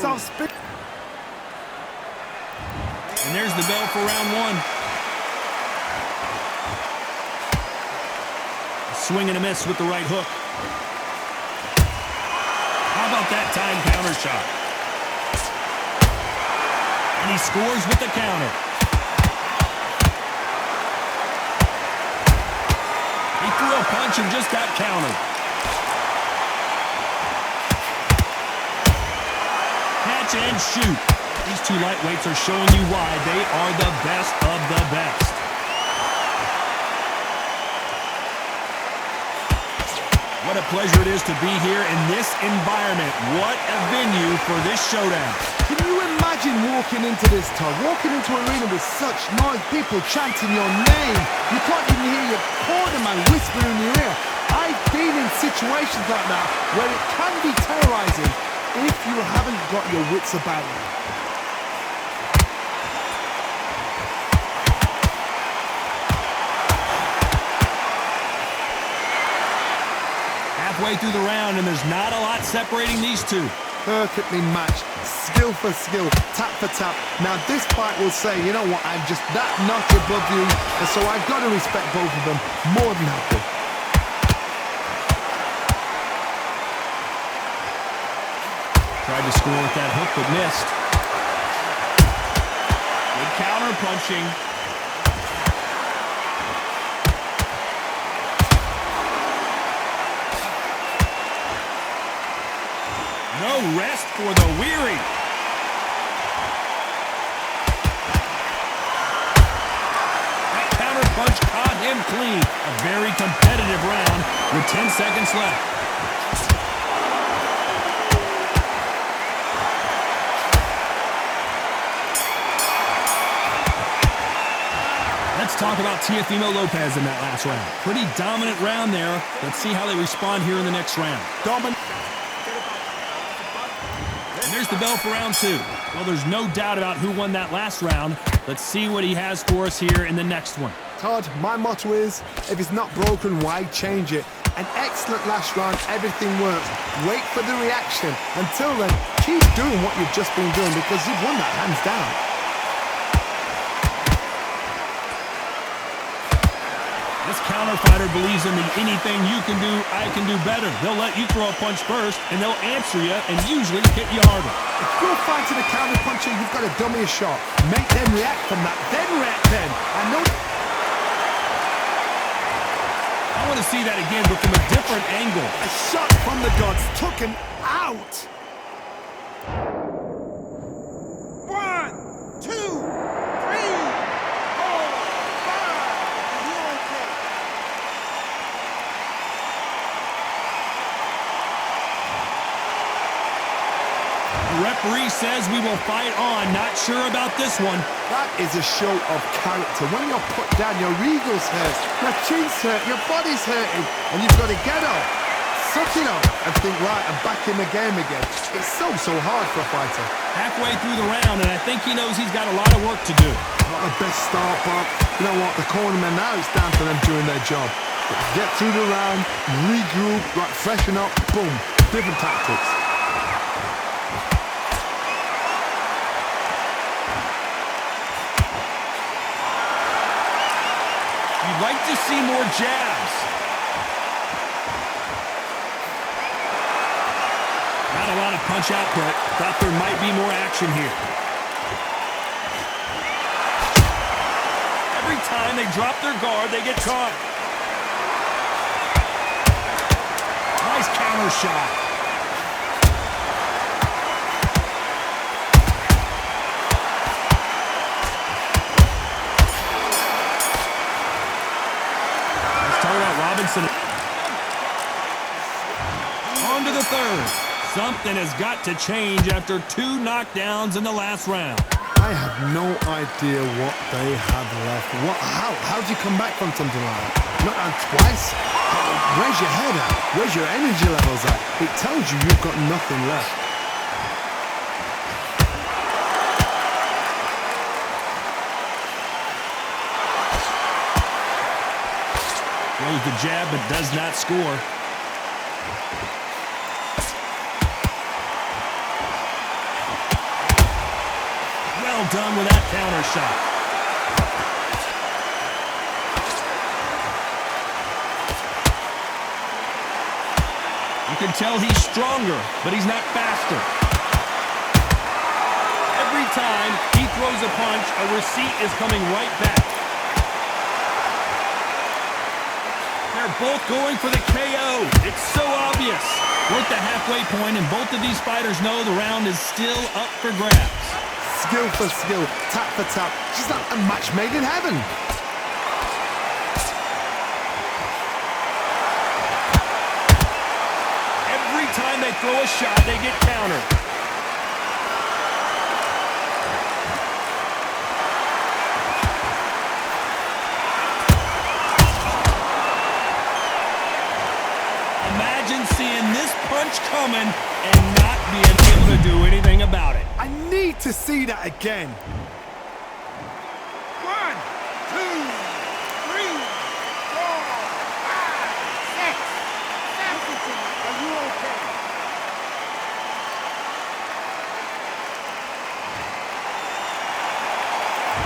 yourself spin. And there's the bell for round one. A swing and a miss with the right hook. How about that time counter shot? And he scores with the counter. He threw a punch and just got countered. Catch and shoot. These two lightweights are showing you why they are the best of the best. What a pleasure it is to be here in this environment. What a venue for this showdown. Can you imagine walking into this, Todd? Walking into an arena with such noise, people chanting your name. You can't even hear your cornerman whispering in your ear. I've been in situations like that where it can be terrorizing if you haven't got your wits about you. Halfway through the round, and there's not a lot separating these two. Perfectly matched, skill for skill, tap for tap. Now this fight will say, you know what, I'm just that notch above you, and so I've got to respect both of them more than happy. Tried to score with that hook, but missed. Good counter punching. No rest for the weary. That counter punch caught him clean. A very competitive round with 10 seconds left. Let's talk about Teofimo Lopez in that last round. Pretty dominant round there. Let's see how they respond here in the next round. Dominant. And there's the bell for round two. Well, there's no doubt about who won that last round. Let's see what he has for us here in the next one. Todd, my motto is, if it's not broken, why change it? An excellent last round, everything works. Wait for the reaction. Until then, keep doing what you've just been doing because you've won that hands down. This counter fighter believes in the anything you can do, I can do better. They'll let you throw a punch first, and they'll answer you and usually hit you harder. If you're fighting a counter puncher, you've got to dummy a shot. Make them react from that, then react then. I know. I want to see that again, but from a different angle. A shot from the gods took him out. 1, 2, 3, 4, 5. You're okay. The referee says we will fight on. Not sure about this one. That is a show of character. When you're put down, your eagles hurt, your chin's hurt, your body's hurting, and you've got to get up, suck it up, and think, right, I'm back in the game again. It's so hard for a fighter. Halfway through the round, and I think he knows he's got a lot of work to do. Not the best start, but you know what? The cornermen now, it's down to them doing their job. Get through the round, regroup, right, freshen up, boom. Different tactics. You'd like to see more jabs. Not a lot of punch output. Thought there might be more action here. Every time they drop their guard, they get caught. Nice counter shot. On to the third. Something has got to change after 2 knockdowns in the last round. I have no idea what they have left. How do you come back from something like that? Not twice? Where's your head at? Where's your energy levels at? It tells you you've got nothing left. Throws the jab but does not score. Well done with that counter shot. You can tell he's stronger, but he's not faster. Every time he throws a punch, a receipt is coming right back. They're both going for the KO. It's so obvious. We're at the halfway point, and both of these fighters know the round is still up for grabs. Skill for skill, tap for tap. Just like a match made in heaven. Every time they throw a shot, they get countered. Imagine seeing this punch coming and not being able to do anything about it. I need to see that again. 1, 2, 3, 4, 5, 6, 7. Are you okay?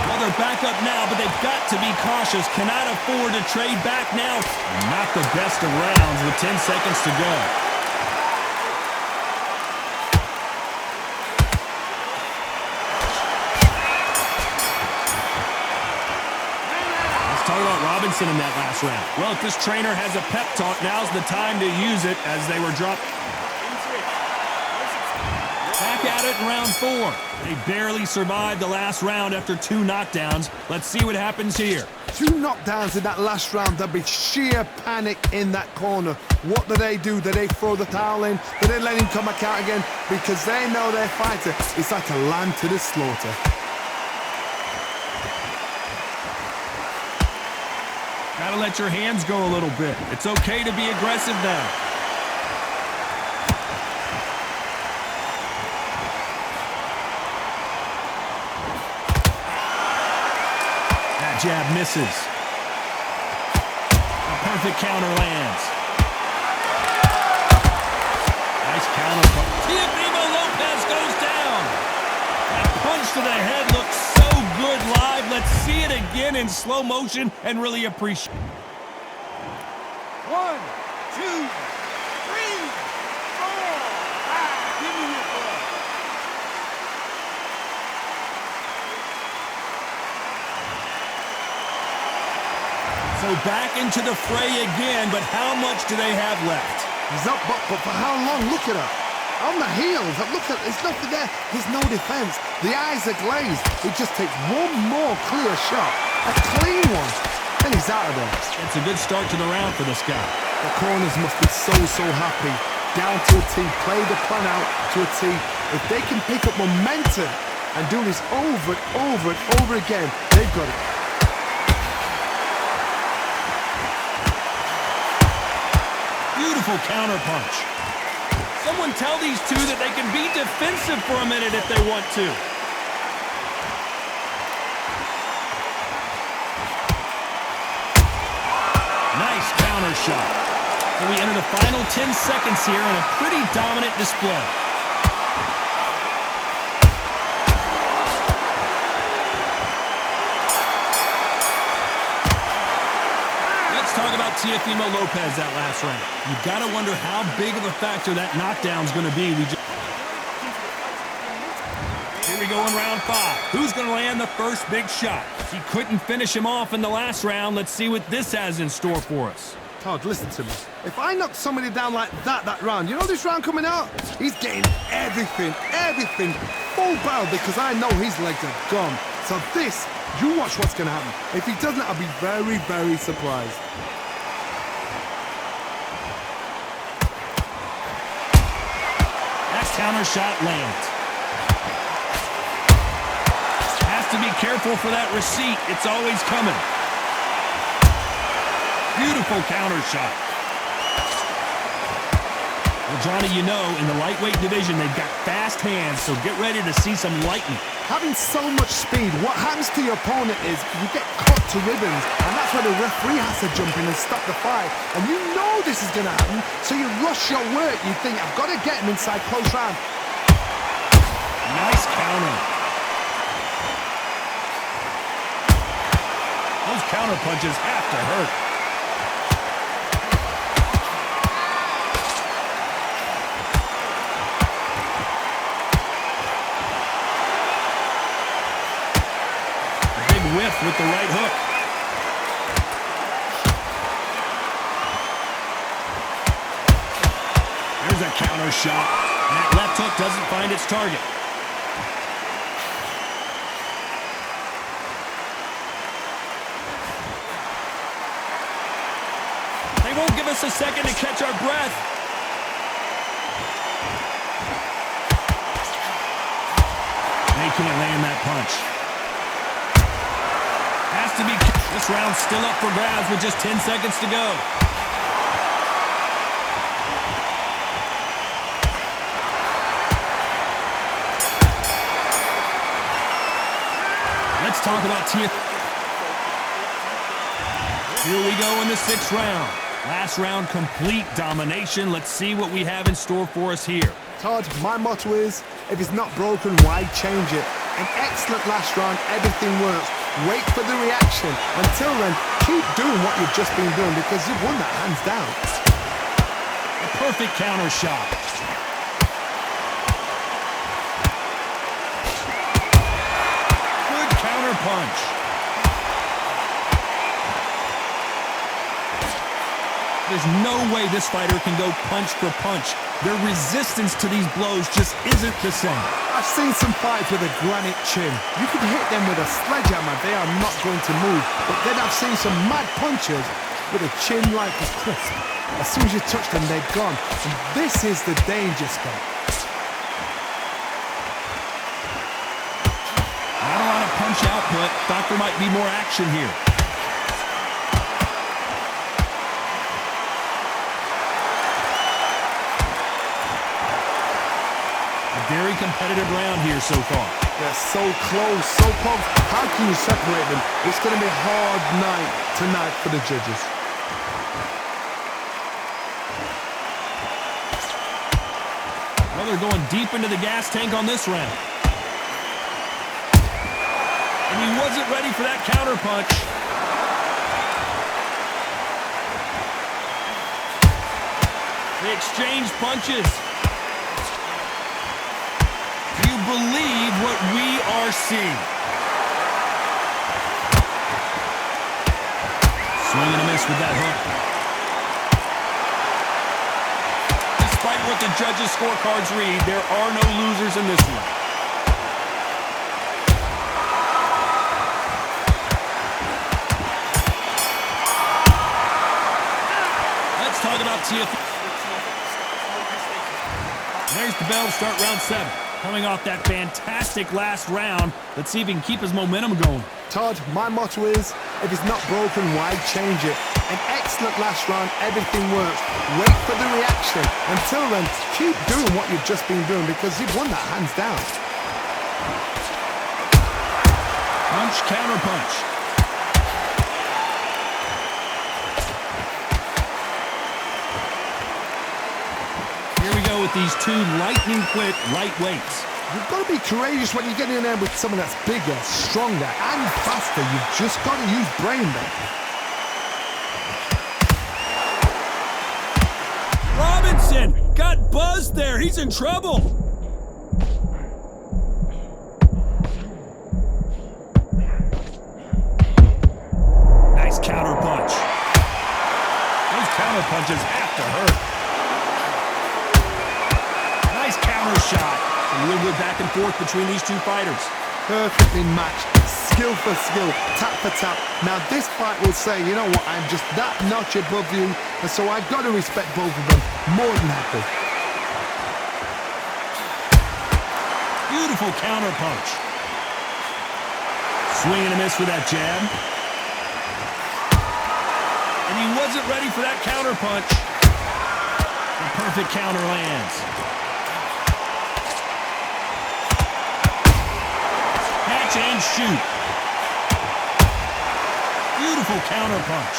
Well, they're back up now, but they've got to be cautious. Cannot afford to trade back now. Not the best of rounds with 10 seconds to go. Let's talk about Robinson in that last round. Well, if this trainer has a pep talk, now's the time to use it as they were dropped. Back at it in round 4. They barely survived the last round after 2 knockdowns. Let's see what happens here. 2 knockdowns in that last round. There'll be sheer panic in that corner. What do? Do they throw the towel in? Do they let him come back out again? Because they know their fighter is like a lamb to the slaughter. Gotta let your hands go a little bit. It's okay to be aggressive now. Jab misses. A perfect counter lands. Nice counter. Takeover Lopez goes down. That punch to the head looks so good live. Let's see it again in slow motion and really appreciate it. 1, 2, 3, 4, 5. Give me your blood. So back into the fray again, but how much do they have left? He's up, but for how long? Look at her. On the heels. Look at, there's nothing there. There's no defense. The eyes are glazed. It just takes one more clear shot. A clean one. And he's out of there. It's a good start to the round for this guy. The corners must be so happy. Down to a T. Play the plan out to a T. If they can pick up momentum and do this over and over and over again, they've got it. Beautiful counter punch. Someone tell these two that they can be defensive for a minute if they want to. Nice counter shot. So we enter the final 10 seconds here in a pretty dominant display. Talk about Takeover Lopez that last round. You've got to wonder how big of a factor that knockdown's going to be. Here we go in round 5. Who's going to land the first big shot? He couldn't finish him off in the last round. Let's see what this has in store for us. Todd, listen to me. If I knock somebody down like that round, you know this round coming out? He's getting everything, full barrel, because I know his legs are gone. So this, you watch what's going to happen. If he doesn't, I'll be very surprised. That counter shot lands. Has to be careful for that receipt. It's always coming. Beautiful counter shot. Well, Johnny, you know, in the lightweight division, they've got fast hands, so get ready to see some lightning. Having so much speed, what happens to your opponent is you get cut to ribbons, and that's where the referee has to jump in and stop the fight. And you know this is going to happen, so you rush your work. You think, I've got to get him inside close round. Nice counter. counter punches have to hurt. Big whiff with the right hook. There's a counter shot. And that left hook doesn't find its target. They won't give us a second to catch our breath. They can't land that punch. Has to be. This round's still up for grabs with just 10 seconds to go. Let's talk about TF. Here we go in the 6th round. Last round, complete domination. Let's see what we have in store for us here. Todd, my motto is, if it's not broken, why change it? An excellent last round, everything works. Wait for the reaction. Until then, keep doing what you've just been doing because you've won that hands down. A perfect counter shot. Good counter punch. There's no way this fighter can go punch for punch. Their resistance to these blows just isn't the same. I've seen some fights with a granite chin. You can hit them with a sledgehammer, they are not going to move. But then I've seen some mad punchers with a chin like a crisp. As soon as you touch them, they're gone. And this is the danger spot. Not a lot of punch output. Thought there might be more action here. Very competitive round here so far. They're so close, so close. How can you separate them? It's going to be a hard night tonight for the judges. Well, they're going deep into the gas tank on this round. And he wasn't ready for that counter punch. They exchanged punches. Do you believe what we are seeing? Swing and a miss with that hook. Despite what the judges' scorecards read, there are no losers in this one. Let's talk about TF. There's the bell to start round 7. Coming off that fantastic last round, let's see if he can keep his momentum going. Todd, my motto is, if it's not broken, why change it? An excellent last round, everything works. Wait for the reaction. Until then, keep doing what you've just been doing because you've won that hands down. Punch, counter punch. Here we go with these two lightning-quick lightweights. You've got to be courageous when you get in there with someone that's bigger, stronger, and faster. You've just got to use brain there. Robinson got buzzed there. He's in trouble. Nice counter punch. Those counter punches have to hurt. Nice counter shot. A real good back and forth between these two fighters. Perfectly matched, skill for skill, tap for tap. Now this fight will say, you know what, I'm just that notch above you, and so I've got to respect both of them. More than happy. Beautiful counter punch. Swing and a miss with that jab. And he wasn't ready for that counter punch. The perfect counter lands. Catch and shoot. Beautiful counter punch.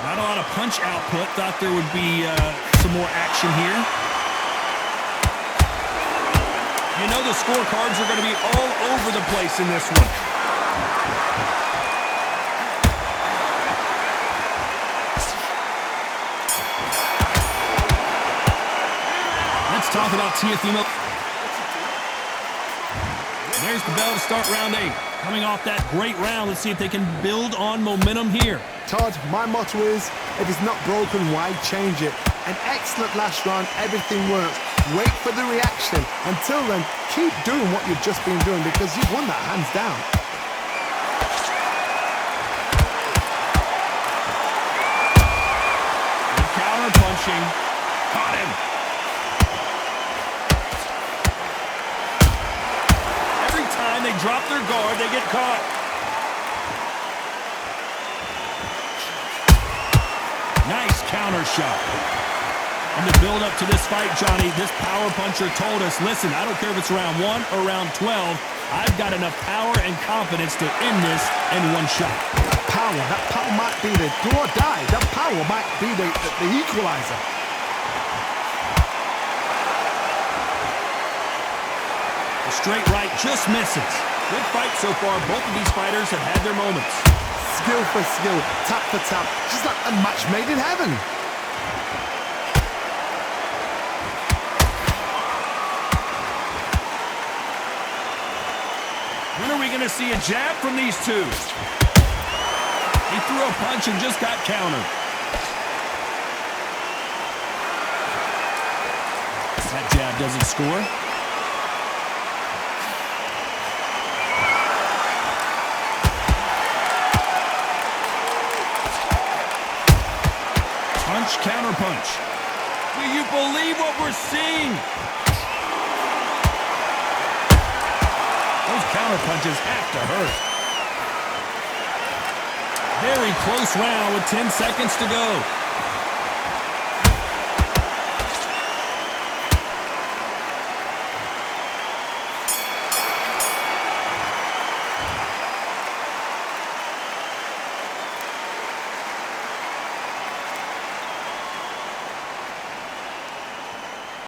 Not a lot of punch output. Thought there would be some more action here. You know the scorecards are going to be all over the place in this one. talk about Teofimo. There's the bell to start round 8. Coming off that great round, let's see if they can build on momentum here. Todd, my motto is, if it's not broken, why change it? An excellent last round, everything works. Wait for the reaction. Until then, keep doing what you've just been doing because you've won that hands down. Counter punching. Caught him. Every time they drop their guard, they get caught. Nice counter shot. In the build-up to this fight, Johnny, this power puncher told us, listen, I don't care if it's round 1 or round 12, I've got enough power and confidence to end this in one shot. That power might be the do or die. That power might be the equalizer. The straight right just misses. Good fight so far. Both of these fighters have had their moments. Skill for skill, tap for tap, just like a match made in heaven. When are we going to see a jab from these two? He threw a punch and just got countered. That jab doesn't score. Punch, counter punch. Do you believe what we're seeing? Those counter punches have to hurt. Very close round with 10 seconds to go.